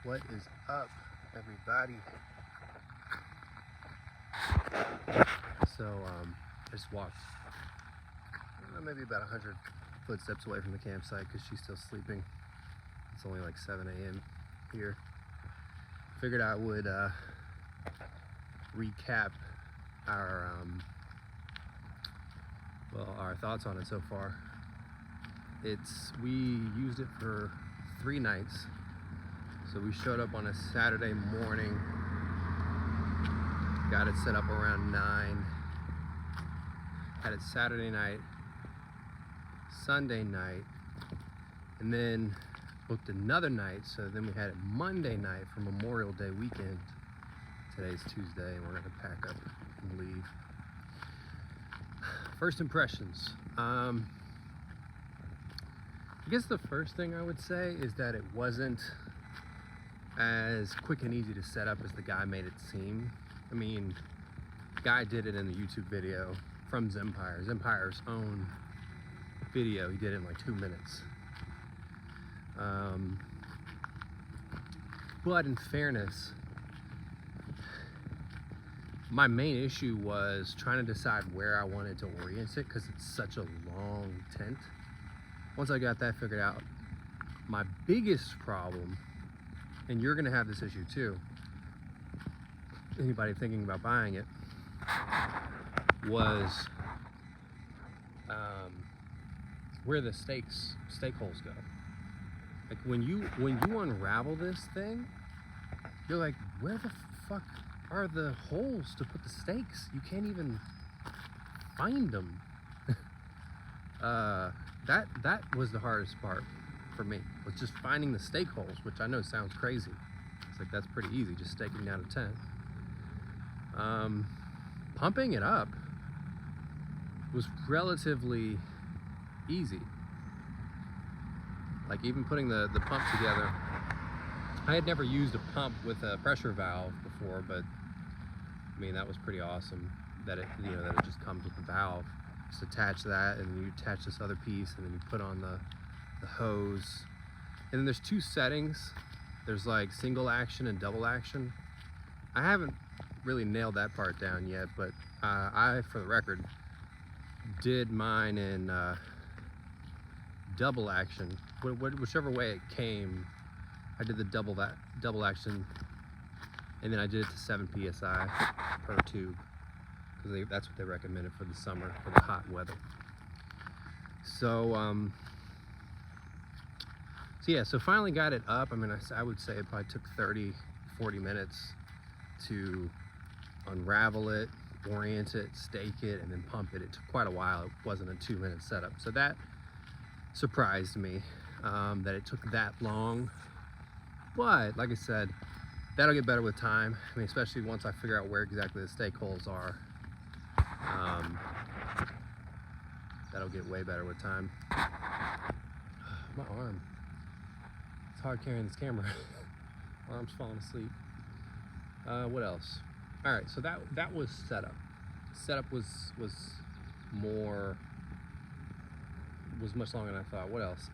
What is up, everybody? So I just walked maybe about 100 footsteps away from the campsite because she's still sleeping. It's only like 7 a.m. here. Figured I would recap our our thoughts on it so far. We used it for 3 nights. So we showed up on a Saturday morning, got it set up around 9, had it Saturday night, Sunday night, and then booked another night. So then we had it Monday night for Memorial Day weekend. Today's Tuesday and we're gonna pack up and leave. First impressions. I guess the first thing I would say is that it wasn't as quick and easy to set up as the guy made it seem. I mean, the guy did it in the YouTube video from Zempire. Zempire's own video, he did it in like 2 minutes. But in fairness, my main issue was trying to decide where I wanted to orient it because it's such a long tent. Once I got that figured out, my biggest problem, and you're gonna have this issue too, anybody thinking about buying it, was where the stake holes go. Like when you unravel this thing, you're like, where the fuck are the holes to put the stakes? You can't even find them. That was the hardest part for me, was just finding the stake holes, which I know sounds crazy. It's like, that's pretty easy, just staking down a tent. Pumping it up was relatively easy. Like even putting the pump together, I had never used a pump with a pressure valve before, but I mean, that was pretty awesome that it, that it just comes with the valve. Just attach that, and then you attach this other piece, and then you put on the hose. And then there's 2 settings. There's like single action and double action. I haven't really nailed that part down yet, but I, for the record, did mine in double action. Whichever way it came, I did the double action, and then I did it to 7 psi per tube, because that's what they recommended for the summer, for the hot weather. So yeah, so finally got it up. I mean, I would say it probably took 30-40 minutes to unravel it, orient it, stake it, and then pump it. It took quite a while. It wasn't a 2-minute setup. So that surprised me, that it took that long. But like I said, that'll get better with time. I mean, especially once I figure out where exactly the stake holes are. That'll get way better with time. My arm. It's hard carrying this camera. Arm's falling asleep. What else? All right, so that was setup. Setup was much longer than I thought. What else?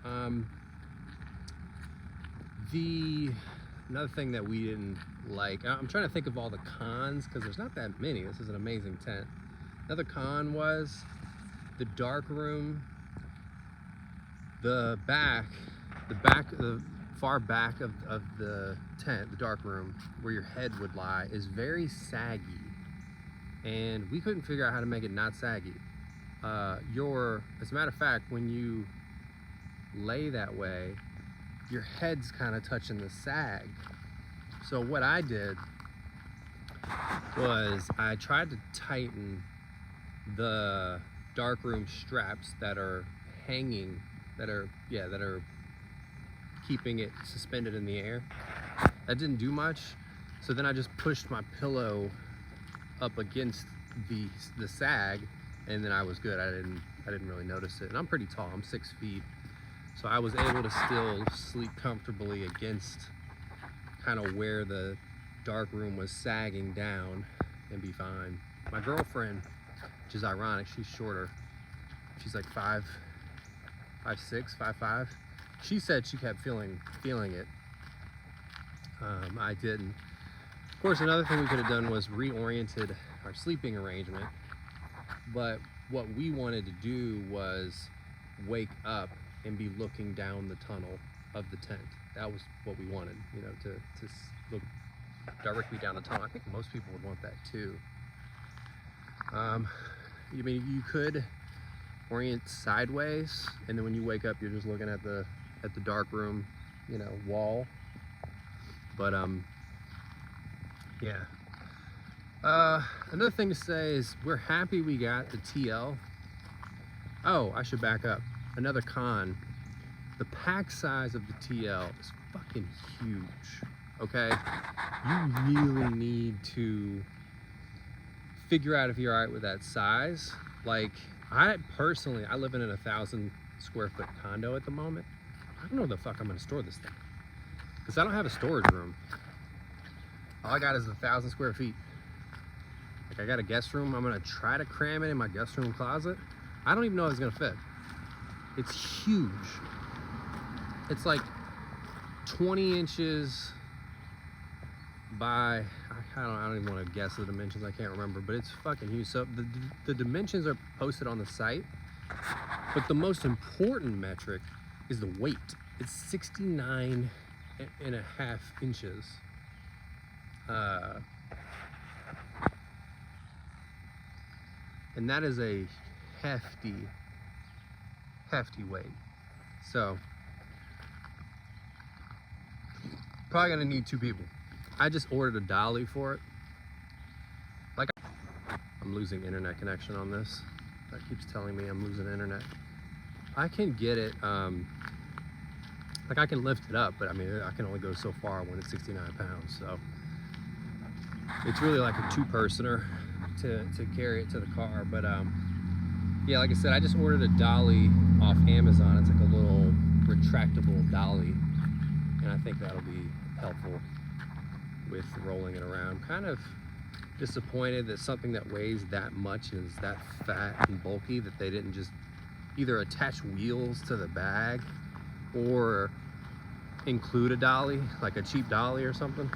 Another thing that we didn't like, I'm trying to think of all the cons because there's not that many. This is an amazing tent. Another con was the dark room. The far back of the tent, the dark room, where your head would lie, is very saggy. And we couldn't figure out how to make it not saggy. As a matter of fact, when you lay that way, your head's kind of touching the sag. So what I did was I tried to tighten the darkroom straps that are hanging, that are keeping it suspended in the air. That didn't do much. So then I just pushed my pillow up against the sag, and then I was good. I didn't really notice it. And I'm pretty tall, I'm 6 feet. So I was able to still sleep comfortably against kind of where the dark room was sagging down and be fine. My girlfriend, which is ironic, she's shorter. She's like 5'6", 5'5". She said she kept feeling it. I didn't. Of course, another thing we could have done was reoriented our sleeping arrangement, but what we wanted to do was wake up and be looking down the tunnel of the tent. That was what we wanted, you know, to look directly down the tunnel. I think most people would want that too. I mean, you could orient sideways, and then when you wake up, you're just looking at the dark room, you know, wall. But yeah. Another thing to say is we're happy we got the TL. Oh, I should back up. Another con. The pack size of the TL is fucking huge. Okay, you really need to figure out if you're all right with that size. Like, I personally, I live in a 1,000 square foot condo at the moment. I don't know where the fuck I'm gonna store this thing, because I don't have a storage room. All I got is 1,000 square feet. Like, I got a guest room. I'm gonna try to cram it in my guest room closet. I don't even know if it's gonna fit. It's huge. It's like 20 inches by, I don't even want to guess the dimensions, I can't remember, but it's fucking huge. So the dimensions are posted on the site, but the most important metric is the weight. It's 69 and a half inches. And that is a hefty weight. So probably gonna need 2 people. I just ordered a dolly for it. Like, I'm losing internet connection on this. That keeps telling me I'm losing internet. I can get it, like, I can lift it up, but I mean, I can only go so far when it's 69 pounds. So it's really like a 2-personer to carry it to the car. But yeah, like I said, I just ordered a dolly off Amazon. It's like a little retractable dolly, and I think that'll be helpful with rolling it around. Kind of disappointed that something that weighs that much and is that fat and bulky that they didn't just either attach wheels to the bag or include a dolly, like a cheap dolly or something.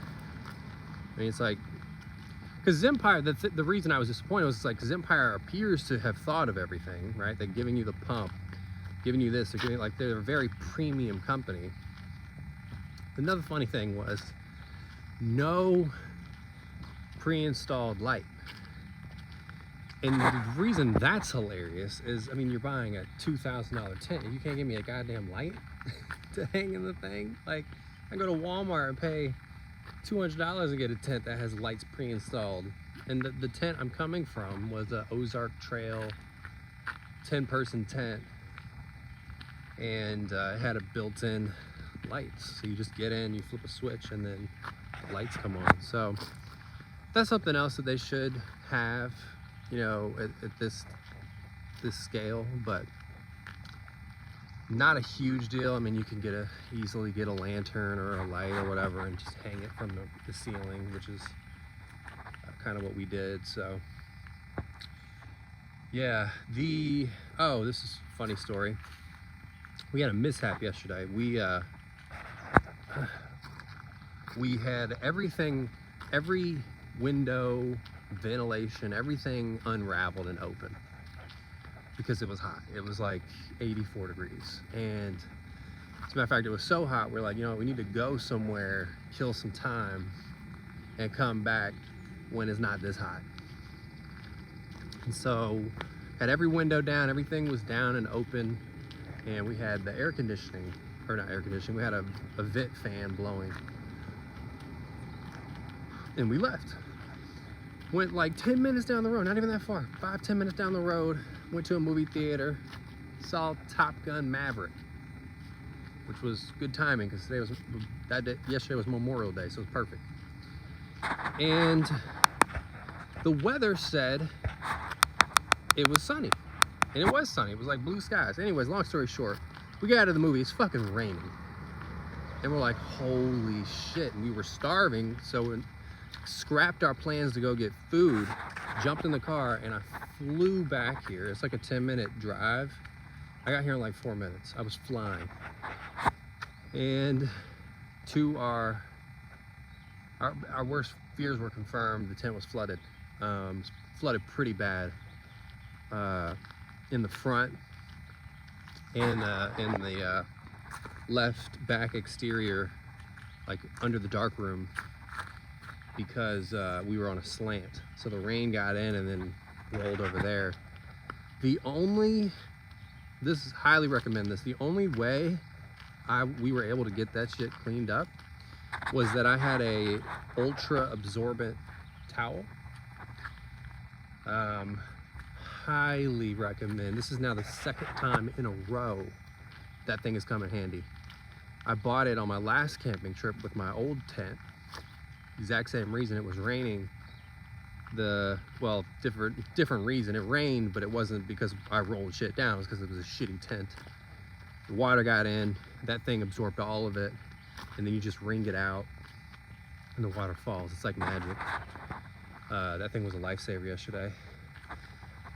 I mean, it's like, because Zempire, the reason I was disappointed was, it's like, Zempire appears to have thought of everything, right? They're giving you the pump, giving you this, they're giving, like, they're a very premium company. Another funny thing was no pre-installed light. And the reason that's hilarious is, I mean, you're buying a $2,000 tent and you can't give me a goddamn light to hang in the thing. Like, I go to Walmart and pay $200 and get a tent that has lights pre-installed. And the tent I'm coming from was a Ozark Trail 10-person tent, and it had a built-in lights. So you just get in, you flip a switch, and then the lights come on. So that's something else that they should have, you know, at this scale, but not a huge deal. I mean, you can easily get a lantern or a light or whatever and just hang it from the ceiling, which is kind of what we did. So yeah, oh, this is a funny story. We had a mishap yesterday. We had everything, every window, ventilation, everything unraveled and open because it was hot. It was like 84 degrees. And as a matter of fact, it was so hot, we're like, you know, we need to go somewhere, kill some time, and come back when it's not this hot. And so had every window down, everything was down and open, and we had the air conditioning, or not air conditioning, we had a vent fan blowing. And we left. Went like 10 minutes down the road, not even that far, 5-10 minutes down the road, went to a movie theater, saw Top Gun Maverick, which was good timing because yesterday was Memorial Day, so it was perfect. And the weather said it was sunny, and it was sunny. It was like blue skies. Anyways, long story short, we got out of the movie, it's fucking raining. And we're like, holy shit, and we were starving, so we scrapped our plans to go get food, jumped in the car, and I flew back here. It's like a 10-minute drive. I got here in like 4 minutes. I was flying. And to our Our worst fears were confirmed. The tent was flooded. Flooded pretty bad in the front and in the left back exterior, like under the dark room, because we were on a slant. So the rain got in and then rolled over there. This is highly recommend this. The only way we were able to get that shit cleaned up was that I had a ultra absorbent towel. Highly recommend. This is now the second time in a row that thing has come in handy. I bought it on my last camping trip with my old tent. Exact same reason. It was raining. Well, different reason. It rained, but it wasn't because I rolled shit down. It was because it was a shitty tent. The water got in, that thing absorbed all of it, and then you just wring it out and the water falls. It's like magic. That thing was a lifesaver yesterday.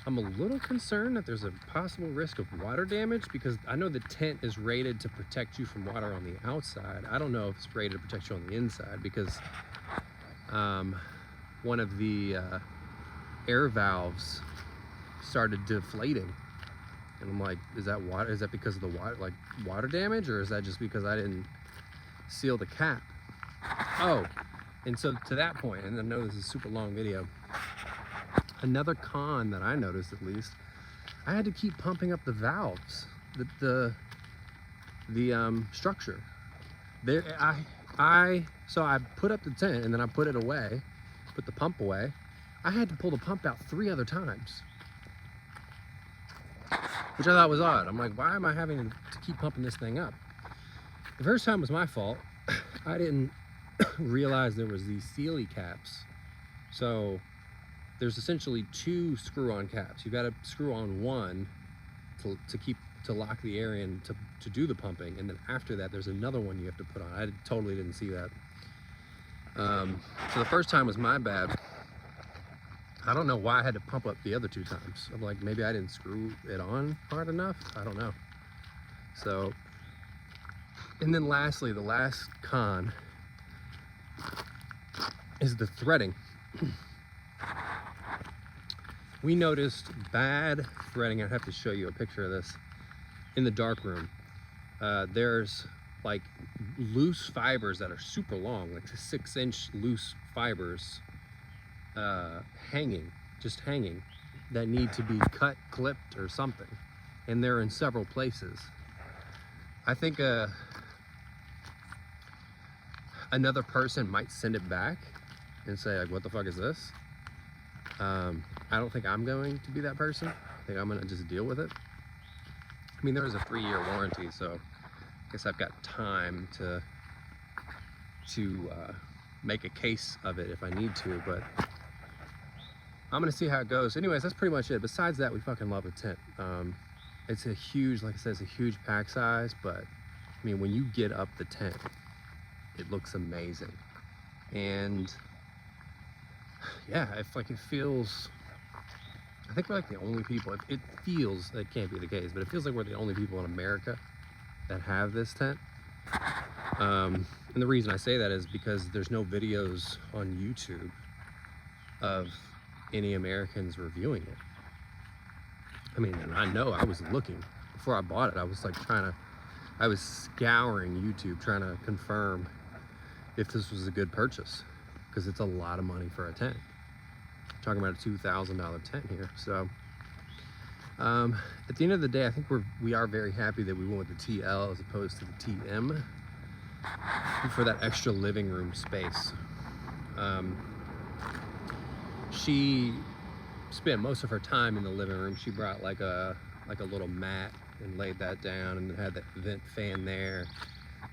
I'm a little concerned that there's a possible risk of water damage, because I know the tent is rated to protect you from water on the outside. I don't know if it's rated to protect you on the inside, because one of the air valves started deflating, and I'm like, is that water? Is that because of the water, like water damage, or is that just because I didn't seal the cap? Oh, and so to that point, and I know this is a super long video, another con that I noticed, at least, I had to keep pumping up the valves, the structure. There, so I put up the tent and then I put it away, put the pump away. I had to pull the pump out 3 other times, which I thought was odd. I'm like, why am I having to keep pumping this thing up? The first time was my fault. I didn't realize there was these sealy caps. So there's essentially 2 screw-on caps. You got to screw on one to lock the air in to do the pumping, and then after that there's another one you have to put on. I totally didn't see that. So the first time was my bad. I don't know why I had to pump up the other 2 times. I'm like, maybe I didn't screw it on hard enough. I don't know. So, and then lastly, the last con is the threading. We noticed bad threading. I'd have to show you a picture of this. In the dark room, there's like loose fibers that are super long, like 6-inch loose fibers, hanging, that need to be cut, clipped, or something. And they're in several places. I think another person might send it back and say, like, what the fuck is this? I don't think I'm going to be that person. I think I'm gonna just deal with it. I mean, there was a 3-year warranty, so I guess I've got time to make a case of it if I need to, but I'm gonna see how it goes. Anyways, that's pretty much it. Besides that, we fucking love the tent. It's a huge, like I said, it's a huge pack size, but I mean, when you get up the tent, it looks amazing. And yeah, it's like, it feels, I think we're like the only people, it feels, it can't be the case, but it feels like we're the only people in America that have this tent. And the reason I say that is because there's no videos on YouTube of any Americans reviewing it. I mean, and I know I was looking, before I bought it, I was like I was scouring YouTube trying to confirm if this was a good purchase, because it's a lot of money for a tent. I'm talking about a $2,000 tent here. So at the end of the day, I think we are very happy that we went with the TL as opposed to the TM for that extra living room space. She spent most of her time in the living room. She brought like a little mat and laid that down, and had that vent fan there.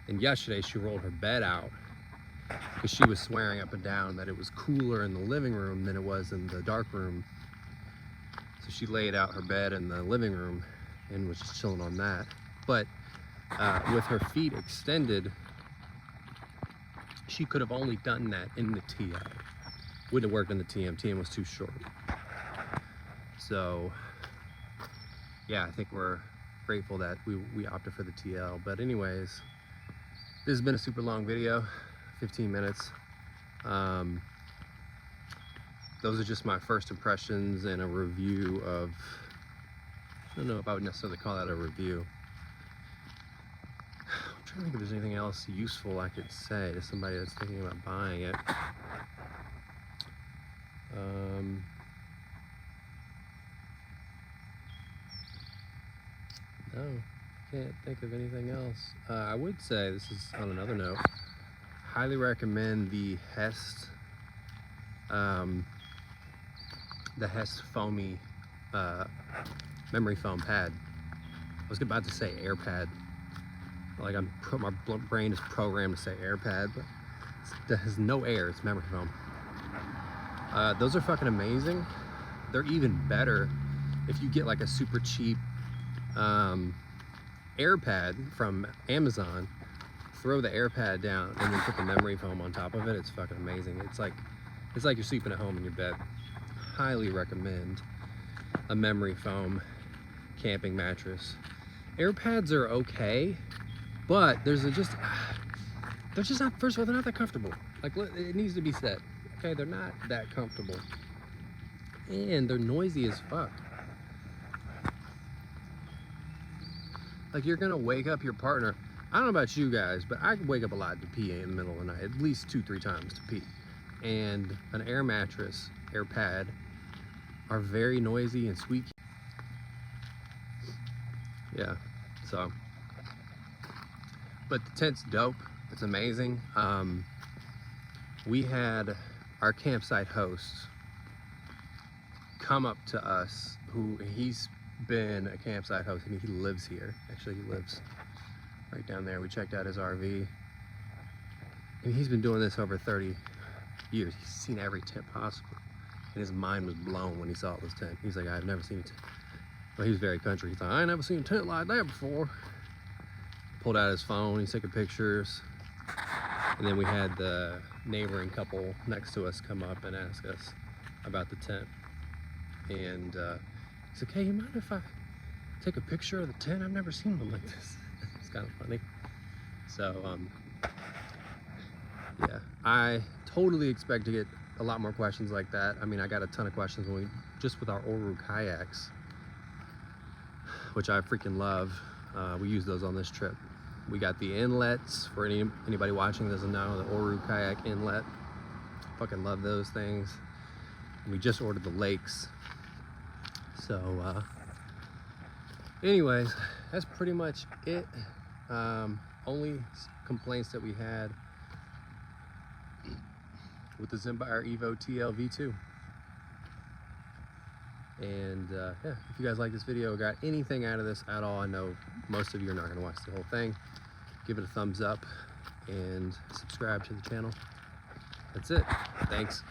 And yesterday she rolled her bed out because she was swearing up and down that it was cooler in the living room than it was in the dark room. So she laid out her bed in the living room and was just chilling on that. But with her feet extended, she could have only done that in the TL. Wouldn't have worked in the TM. TM was too short. So yeah, I think we're grateful that we opted for the TL. But anyways, this has been a super long video, 15 minutes. Those are just my first impressions and a review of, I don't know if I would necessarily call that a review. I'm trying to think if there's anything else useful I could say to somebody that's thinking about buying it. No, can't think of anything else. I would say, this is on another note, highly recommend the Hest foamy memory foam pad. I was about to say air pad. Like my brain is programmed to say air pad, but it has no air, it's memory foam. Those are fucking amazing. They're even better if you get like a super cheap air pad from Amazon. Throw the air pad down and then put the memory foam on top of it. It's fucking amazing. It's like you're sleeping at home in your bed. Highly recommend a memory foam camping mattress. Air pads are okay, but they're just not, first of all, they're not that comfortable. Like, it needs to be said. Okay, they're not that comfortable. And they're noisy as fuck. Like, you're gonna wake up your partner. I don't know about you guys, but I wake up a lot to pee in the middle of the night, at least 2-3 times to pee. And an air mattress, air pad, are very noisy and squeaky. Yeah, so. But the tent's dope, it's amazing. We had our campsite host come up to us, he's been a campsite host, and he lives here. Actually, he lives right down there. We checked out his RV, and he's been doing this over 30 years. He's seen every tent possible, and his mind was blown when he saw this tent. He's like, I've never seen a tent. Well, he was very country. He's like, I ain't never seen a tent like that before. Pulled out his phone, he's taking pictures. And then we had the neighboring couple next to us come up and ask us about the tent. And he's like, hey, you mind if I take a picture of the tent? I've never seen one like this. It's kind of funny. So, yeah, I totally expect to get a lot more questions like that. I mean, I got a ton of questions just with our Oru kayaks, which I freaking love. We use those on this trip. We got the inlets, for anybody watching doesn't know, the Oru kayak inlet. Fucking love those things. And we just ordered the lakes. So, anyways, that's pretty much it. Only complaints that we had with the Zempire EVO TL V2. And yeah, if you guys like this video, got anything out of this at all, I know most of you are not going to watch the whole thing. Give it a thumbs up and subscribe to the channel. That's it. Thanks.